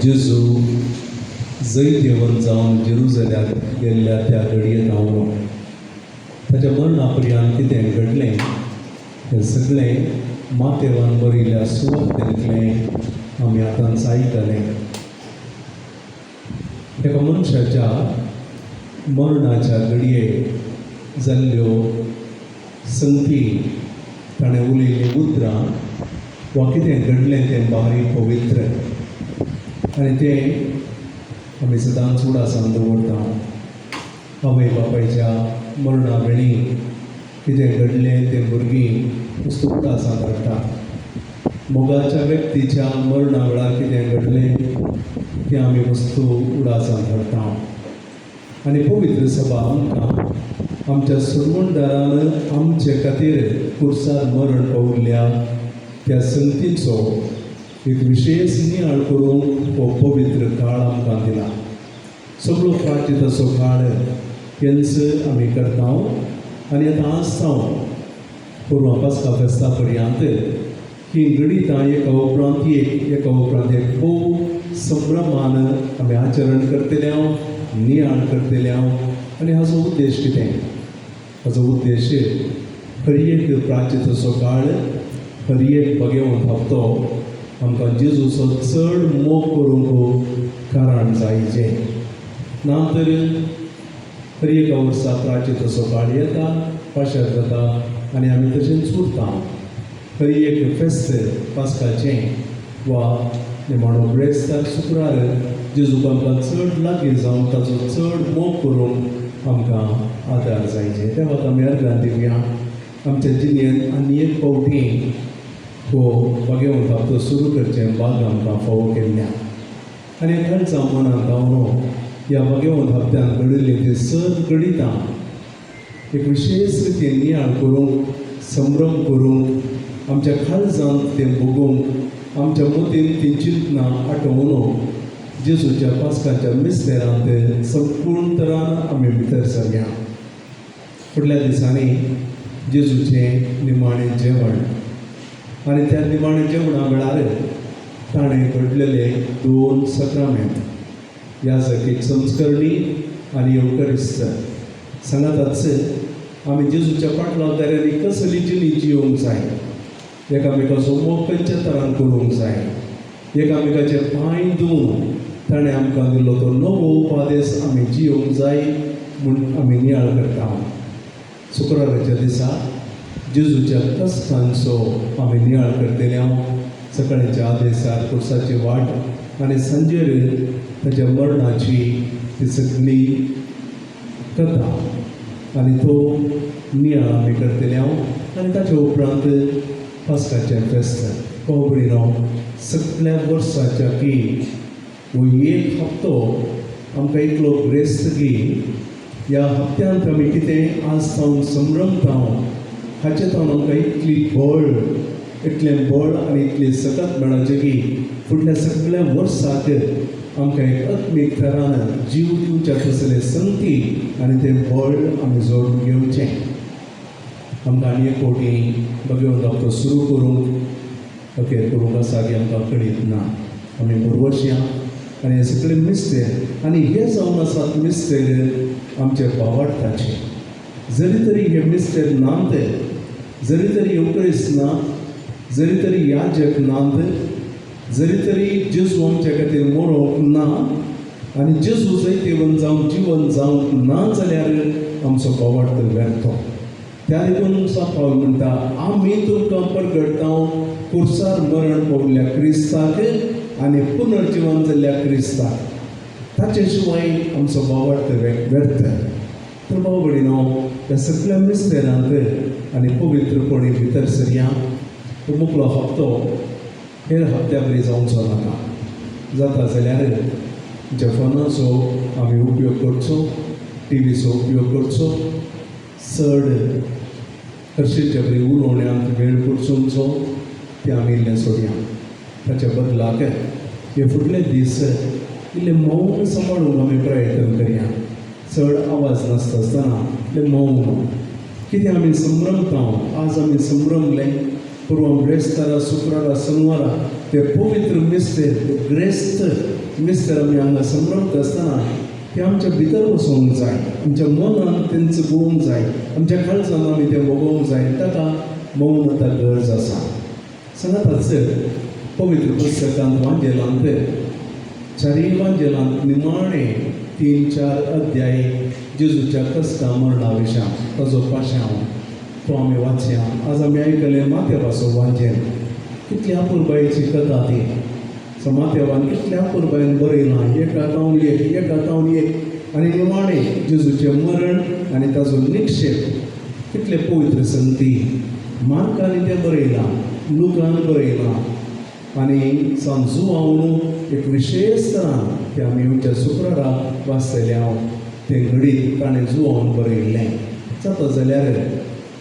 जेजू जंय देवन जावन जेरुसलेमांत गेल्ल्या त्या घडयेंत हांव ताच्या मरणा पर्यंत कितें घडलें हें सगळें माथेवान बरयल्ल्या सुवातेंतलें आमी आतांच आयकलें. एका मनशाच्या मरणाच्या घडये जाल्ल्यो संगती ताणें उलयल्लीं उतरां वा कितें घडलें तें बारीक पवित्र आनी तें आमी सदांच उडासान दवरता. आवय बापायच्या मरणा वेळी कितें घडलें तें भुरगीं नुस्तें उडासान धाडटा. मोगाच्या व्यक्तीच्या मरणा वेळार कितें घडलें तें आमी वस्तू उडासान धाडटा. आनी पवित्र सभा आमकां आमच्या सुरमंडरान आमचे खातीर कुर्सार मरण पावल्ल्या त्या संगतीचो एक विशेष नियाळ करूंक हो पवित्र काळ आमकां दिला. सगळो प्राचिताचो काळ केन्स आमी करता आनी आतां आसता पुरवा पास्का फेस्ता पर्यंत ही गणितां एका उपरांत एक खूब संभ्रमान आमी आचरण करतले नियाळ करतले. आनी हाचो उद्देश कितें? हाचो उद्देश हर एक प्राचिताचो काळ हर एक भगवंत हप्तो आमकां जेजूचो चड मोग करूंक कारण जायचें. ना तर हर एका वर्सा प्राचिताचो काळ येता, पाशार जाता आनी आमी तशेंच उरता. हर एक फेस्त पास्काचें वा निमाणो ब्रेस्तार शुक्रार जेजूक आमकां चड लागीं जावन ताचो चड मोग करूंक आमकां आदार जायचे. तेव्हा आमी अर्गां दिवया. आमच्या जिणेंत आनी एक फावटी हो भगवंत हप्तो सुरू करचें भाग आमकां फावो केल्ल्या आनी खंयचा मनांत धांवलो ह्या भगवंत हप्त्यान घडिल्लीं तीं सत गणितां एक विशेष रितीन नियाळ करूंक, संभ्रम करूंक, आमच्या काळजांत तें भोगूंक, आमच्या मतीन तीं चिंतनां आठोवन जेजूच्या पास्काच्या मिस्तेरांत संपूर्ण तरान आमी भितर सरया. फुडल्या दिसांनी जेजूचें निमाणें जेवण आनी त्या निमाणें जेवणा वेळार ताणें घडलेले 2 सक्रमेंत याजकीक संस्करणी आनी येवकरिस्त सांगाताच आमी जेजूच्या पाटलांतल्यानी कसली जिणी जियोंक जाय, एकामेकाचो मोग खंयच्या तरान करूंक जाय, एकामेकाचे पांय धुवन ताणें आमकां दिल्लो तो नवो उपादेश आमी जियोंक जाय म्हूण आमी नियाळ करता. शुक्राराच्या दिसा जेजूच्या कश्टांचो आमी नियाळ करतले. सकाळच्या आदेसार कुर्साची वाट आनी सांजेर ताच्या मरणाची ती सगळी कथा आनी तो नियाळ आमी करतले. आनी ताच्या उपरांत पास्काचें फेस्त कोबरीनो सगळ्या वर्साच्या की हो एक हप्तो आमकां इतलो ग्रेस्त की ह्या हप्त्यांत आमी कितें आसता संभ्रमता हाचे तावन आमकां इतलें बळ आनी इतली सकत मेळचे की फुडल्या सगळ्या वर्साक आमकां एक आत्मीक तरान जीव दिवच्या तसले संगती आनी तें बळ आमी जोडून घेवचें. आमकां आनी एक फावटी भगवंत हप्तो सुरू करूंक अखेर करूंक आसा की आमकां कळीत ना. आमी बरोवरशी आनी हे सगळे मिस्तेर आनी हे जावन आसात मिस्तेर आमचे भावार्थाचे. जरी तरी हे मिस्तेर नांत, जरी तरी येवकरिस्त ना, जरी तरी याजक नांत, जरी तरी जेजू आमच्या खातीर मरोवंक ना आनी जेजू जैतेवन जावन जिवन जावंक ना जाल्यार आमचो भावार्थ व्यर्थो. त्या देखून पावल म्हणटा आमी तुमकां परगडटा कुर्सार मरण पावल्ल्या क्रिस्ताक आनी पुनर्जिवन जाल्ल्या क्रिस्ताक. ताचे शिवाय आमचो भावार्थ व्यर्थ. तर भाव भयणीनो, ह्या सगळ्या मिस्तेरांत आनी पवित्रपणी भितर सरया. तो मुखलो हप्तो हेर हप्त्या बरी जावचो नाका. जाता जाल्यार जफनाचो आमी उपयोग करचो, टीव्हीचो उपयोग करचो, चड हरशीच्या बरी उलोवण्यांत वेळ करचोंचो तें आमी इल्लें सोडया. ताच्या बदलाक हे फुडले दीस इल्लें मौन सांबाळूंक आमी प्रयत्न करया. चड आवाज नासतना इल्लें मौन. कितें आमी संभ्रमता, आज आमी संभ्रमले, पूर्व ब्रेस्तारा शुक्रारा सोनवारा ते पवित्र मिस्तेर ग्रेस्त मिस्तेर आमी हांगा संभ्रमत आसतना ते आमच्या भितर वचोंक जाय, आमच्या मनान तेंचो पळोवंक जाय, आमच्या काळजान आमी तें भोगोवंक जाय. ताका मौनता गरज आसा. सांगात पवित्र पुस्तकांत वांजेलांत चारय वांजेलांत निमाणे 3-4 अध्याय जेजूच्या कश्टा मरणा विशयां ताजो पाशांव तो आमी वाचया. आज आमी आयकलें माथेवाचो वांजेन. कितल्या पुरबायेची कथा ती. माथेवान कितल्या पुरबायेन बरयलां, एका तावन एक आनी निमाणे जेजूचें मरण आनी ताजो निक्षेप कितले पवित्र संगती. मार्कानी तें बरयलां, लुकान बरयलां आनी सांजुवांव एक विशेश तरान तें आमी आमच्या शुक्रारा वाचतले. हांव तें घडीत ताणें जुवावन बरयल्लें. जाता जाल्यार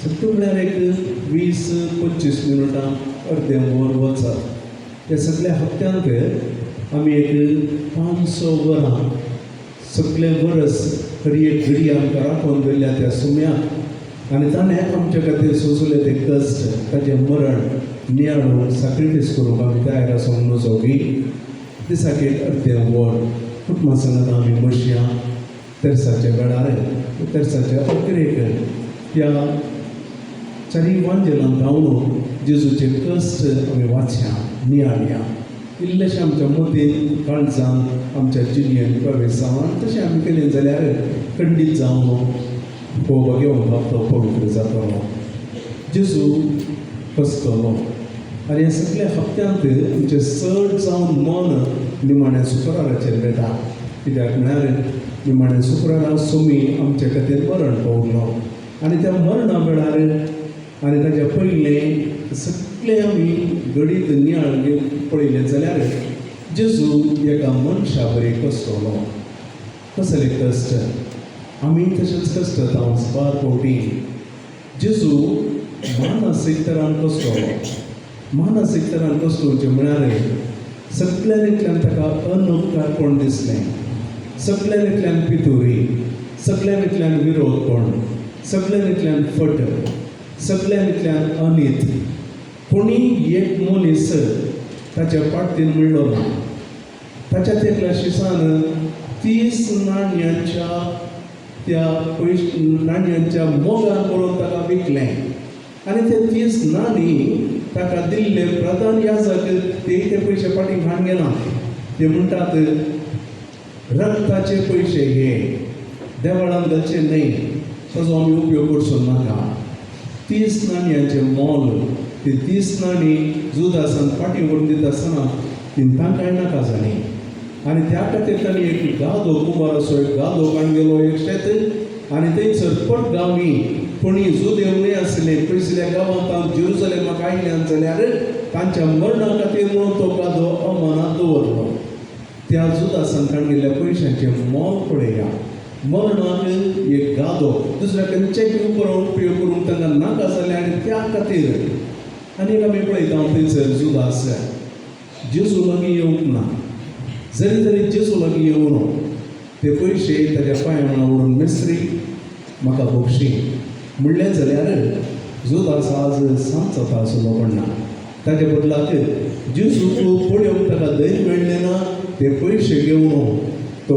सगळे म्हळ्यार एक 20-25 मिनटां अर्दें वर वचत. त्या सगळ्या हप्त्यांत आमी एक 500 वरां सगळे वर्स खरी एक घडी आमकां राखून दवरल्या त्या सुम्याक आनी ताणें आमचे खातीर सोंसले ते कश्ट, ताचें मरण नियाळून सॅक्रिफायस करूंक आमी तयार आसूंक नजोगी. दिसाक एक अर्दें वर कुटुंबा सांगात आमी बसया. तेरसाच्या वेळार तेरसाच्या अकरेक त्या चारय वांजेलांत रावन जेजूचे कश्ट आमी वाचया, नियाळया. इल्लेशें आमच्या मतीन काळजान आमच्या जिणेंत प्रवेशावन तशें आमी केलें जाल्यार खंडीत जावन पळोवपाक घेवंक तो पवित्र जातलो. जेजू कसतलो आनी ह्या सगळ्या हप्त्यांत आमचें चड जावन मन निमाण्या शुक्राराचेर वेता. कित्याक म्हळ्यार निमाण्या शुक्रारा सोमी आमचे खातीर मरण पावलो आनी त्या मरणा वेळार आनी ताच्या पयलें सगळे आमी घडीत नियाळ पळयलें जाल्यार जेजू एका मनशा बरें कसतलो. कसले कश्ट आमी तशेंच कश्ट जावन बार फावटी जेजू मानसीक तरान कसतलो. मानसीक तरान कसतोवचें म्हळ्यार सगळ्यांतल्यान ताका अनउपकारपण दिसलें, सगळ्यांतल्यान पितुरी, सगळ्यांतल्यान विरोधपण, सगळ्यांतल्यान फट, सगळ्यांतल्यान अनित. कोणी एक मनीस ताच्या पाठतीन म्हणलो ना. ताच्या तेकल्या शिसान 30 नाण्यांच्या त्या नाण्यांच्या मोगान पळोवन ताका विकलें आनी ते 30 नाणी ताका दिल्ले प्रधान याजक ते पयशे पाटीक घाण गेला. ते म्हणटात रक्ताचे पयशे घे, देवाळांत घालचे न्हय, ताजो आमी उपयोग करचो नाका. 30 नाण्यांचें मोल, ती 30 नाणी जुदासान पाटी व्हरून दिता आसतना तीन तांकांय नाका जाली. आनी त्या खातीर ताणें एक गादो कुंभार असो एक गादो काडून गेलो एक शेत आनी थंयसर पट गांवी कोणी जूद येवंक आसले पयसल्या गांवांत हांव जेरुसलेमाक आयल्यान जाल्यार तांच्या मरणा खातीर म्हणून तो गादो अमानात दवरलो. त्या जुदासान काडून पयशांचें मोल पळया. मरणाक एक गादो दुसऱ्या खंयच्याय उपयोग करूंक तांकां नाका जालें आनी त्या खातीर आनीक आमी पळयता थंयसर जुदास जेजू लागीं येवंक ना. जरी तरी जेजू लागीं येवं ते पयशे ताच्या पांया वांगडा उडोवन मेस्त्री म्हाका बक्षी म्हणलें जाल्यार जुदास आज सांजचो आसलो पडना. ताचे बदलाक जेजूक पळोवंक ताका धैर्य मेळ्ळें ना. ते पयशे घेवन तो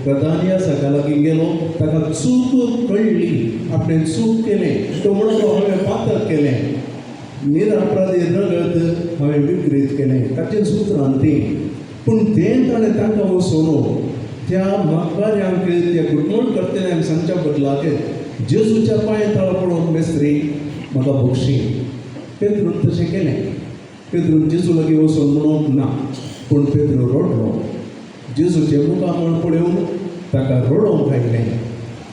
प्रधान याजका लागीं गेलो. ताका चूक कळ्ळी, आपणें चूक केलें. तो म्हणलो हांवें पातक केलें, निरपराधी रगत हांवें विकृत केलें. ताचें सुत्रां तीं. पूण तें ताणें तांकां वचोन त्या मागबाऱ्यांक त्या घुटमळ करतल्यांक सांगच्या बदलाक जेजूच्या पांय तळा पडोवन मेस्त्री म्हाका बक्षी. पेद्रून तशें केलें. पेद्रून जेजू लागीं वचोन म्हणूंक ना, पूण पेद्रू रडलो. जेजूचें मुखामळ पळोवन ताका रडोवंक आयलें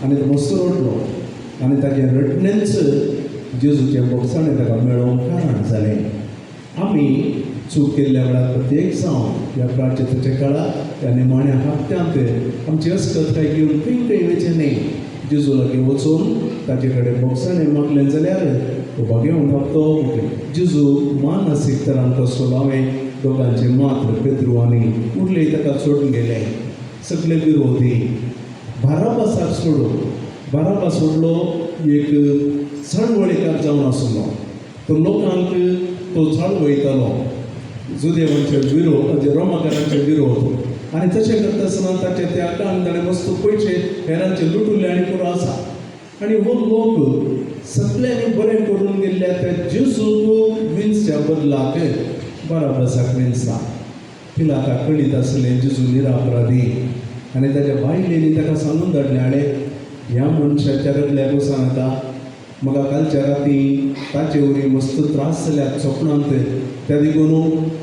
आनी तो मस्त रडलो आनी ताचे रडणेंच जेजूचें बक्षाणें ताका मेळोवंक कारण जालें. आमी चूक केल्ल्या वेळार प्रत्येक जावन ह्या प्राचित्याच्या काळार ह्या निमाण्या हप्त्यांत आमची अस्कत काय घेवन खंय वचचें न्हय. जेजू लागीं वचून ताचे कडेन बक्षाणें मागलें जाल्यार तो घेवन हप्तो जेजू मानसीक तरान कसलो. हांवें दोगांचे मात्र पेद्रू आनी उरले ताका सोडून गेले. सगळे विरोधी बाराबासाक सोडून बाराबास सोडलो एक चळवळीकार जावन आसलो. तो लोकांक तो चड वयतालो जुदेवांचे विरोध म्हणजे रोमाकारांचे विरोध आनी तशें करता आसतना ताचे त्या काळान ताणें मस्त पयशे हेरांचे लुटुल्ले आनी पुरो आसा आनी हो लोक सगळ्यांनी बरें करून गेल्ल्या त्या जेजूक विन्सच्या बदलाक बराबसाक विन्सा पिलाताक कळीत आसलें जेजू निरापराधी आनी ताच्या बायलेनी ताका सांगून धाडलें आडे ह्या मनशाच्या रगड्याक वचून येता म्हाका कालच्या राती ताचे वरी मस्त त्रास जाल्यात स्वप्नांत त्या देखून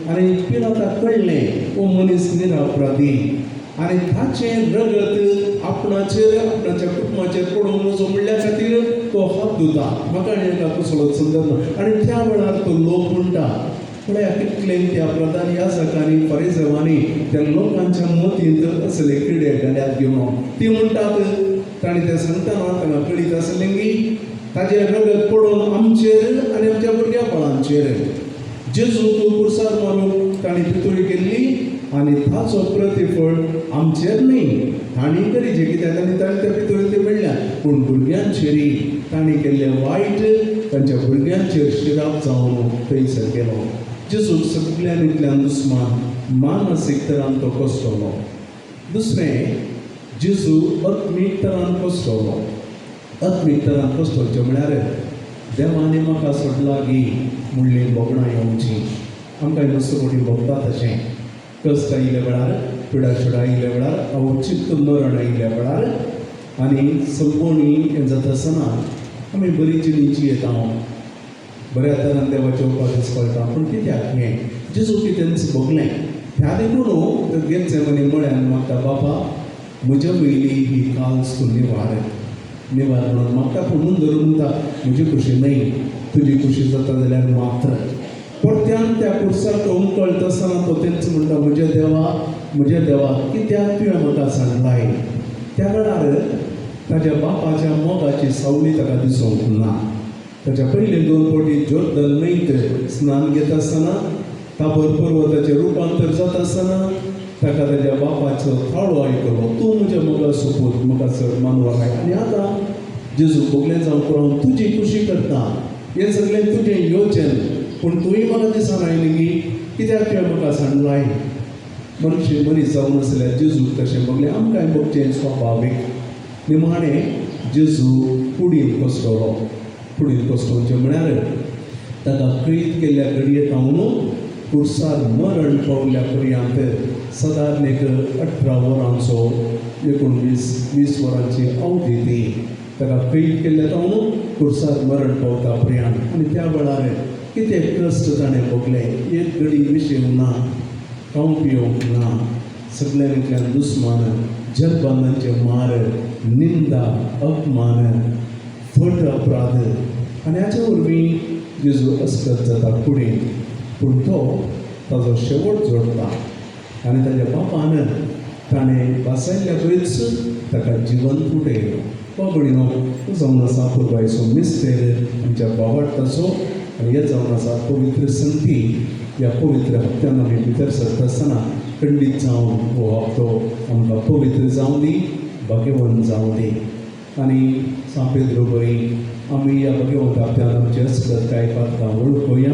आनी पिलाताक कळ्ळें हो मनीस निरापराधी आनी ताचें रगत आपणाचेर आपणाच्या कुटुंबाचेर पडूंक नजो म्हणल्या खातीर तो हात धुता म्हाका आनी एका कुसळो संदर्भ ना आनी त्या वेळार तो लोक म्हणटा पळया कितलें त्या प्रधान याजकांनी फरिसांवांनी त्या लोकांच्या मतींत असले किडे गड्यात घेवन ती म्हणटात ताणें तें सांगतना तांकां कळीत आसलें की ताजें रगत पडून आमचेर आनी आमच्या भुरग्यापणांचेर जेजू कुर्सार मारून ताणें पितूळ केल्ली आनी ताचो प्रतिफळ आमचेर न्ही तांणी करीचे कित्याक आनी ताणें त्या पितळेंत म्हणल्या पूण भुरग्यांचेरय तांणी केल्लें वायट तांच्या भुरग्यांचेर शिराप जावन थंयसर गेलो जेजूक सगळ्यांतल्यान दुस्मान मानसीक तरान तो कसटलो दुसरें जेजू आत्मीक तरान कसटलो आत्मीक तरान कसटोवचें म्हळ्यार देवानी म्हाका सोडला गी म्हणली बोगणां येवची आमकां मस्त कोटी भोगता तशें कश्ट आयिल्ल्या वेळार पिडाशिडा आयिल्ल्या वेळार अवचित मरण आयिल्ल्या वेळार आनी संपोवणी हें जाता आसतना आमी बरी जिणेची येता बऱ्या तरान देवाचे उपास कळटा पूण कित्याक हें जेजू कितें भोगलें ह्या देखून गेत्सेमनी म्हळ्यान म्हाका बाबा म्हज्या वयली ही काल्स तूं निवार म्हणून म्हाका म्हणून धरून म्हणटा म्हजी खुशी न्ही तुजी खुशी जाता जाल्यार मात्र परत्यान त्या कुर्सार ठेवून कळटा आसतना तो तेंच म्हणटा म्हज्या देवा कित्याक तुवें म्हाका सांडलाय त्या वेळार ताच्या बापाच्या मोगाची सावली ताका दिसूंक ना ताच्या पयले 2 फावटी जोर्दन न्हंयत स्नान घेता आसतना ताबर पर्वताचें रुपांतर जाता आसतना ताका ताच्या बापाचो थाळो आयकलो तूं म्हज्या मोगा सोपूत म्हाका चड मानवा काय आनी आतां जेजू भोगलें जावं करून तुजी खुशी करता हें सगळें तुजें येवचें पूण तुवें म्हाका दिसान आयली की कित्याक तुवें म्हाका सांडलाय मनीस जावन आसल्यार जेजूक तशें भोगलें आमकांय भोगचें स्वाभावीक निमाणें जेजू कुडीन कसटोवचें म्हळ्यार ताका कैद केल्ल्या घडये सावन कुर्सार मरण पावल्या पर्यंत सादारण 18 वरांचो 19-20 वरांची अवधी ती ताका कैद केल्ल्या सावन कुर्सार मरण पावता पर्यंत आनी त्या वेळार कितें कश्ट ताणें भोगले एक घडी विशेव ना खावंक पिवंक ना सगळ्यांतल्यान दुस्मान जगबांदांचे मार निंदा अपमान फट अपराध आनी हाचे वरवीं जेजू अस्कत जाता कुडीन पूण तो ताजो शेवट जोडटा आनी ताच्या बापान ताणें बासायल्ल्या खंयच ताका जिवंत फुटयलो तो भयणो जावन आसा पुरबायचो मिस्तेर आमच्या भावार्थाचो आनी हें जावन आसा पवित्र संगती ह्या पवित्र हप्त्यान आमी भितर सरता आसतना खंडीत जावन हो हप्तो आमकां पवित्र जावं दी भाग्यवंत जावं दी आनी सांपेद्रो बरी आमी ह्या भाग्यवंत हप्त्यान आमचे अस्कत काय पातकां वळखुया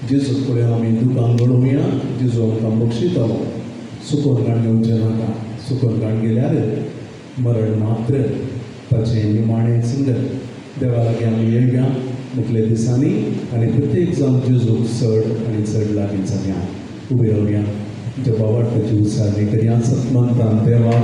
जेजू फुडें आमी दुकान घडोवया जेजू आमकां बक्षितलो सुकोन काण घेवचें नाका सुकोन काण गेल्यार मरण मात्र ताचें निमाणें संगत देवा लागीं आमी येवया मुखल्या दिसांनी आनी प्रत्येक जावन जेजूक चड आनी चड लागीं जावया उबे रावया तुज्या भावार्थाची उसारणी करया सत्मंतान देवा